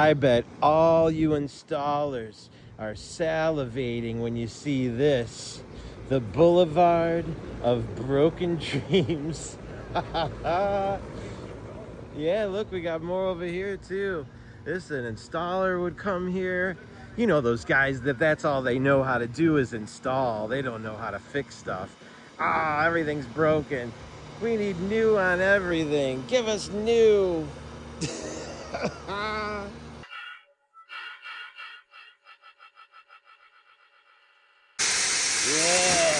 I bet all you installers are salivating when you see this. The Boulevard of Broken Dreams. Yeah, look, we got more over here too. This an installer would come here. You know those guys that's all they know how to do is install. They don't know how to fix stuff. Ah, everything's broken. We need new on everything. Give us new. Yeah.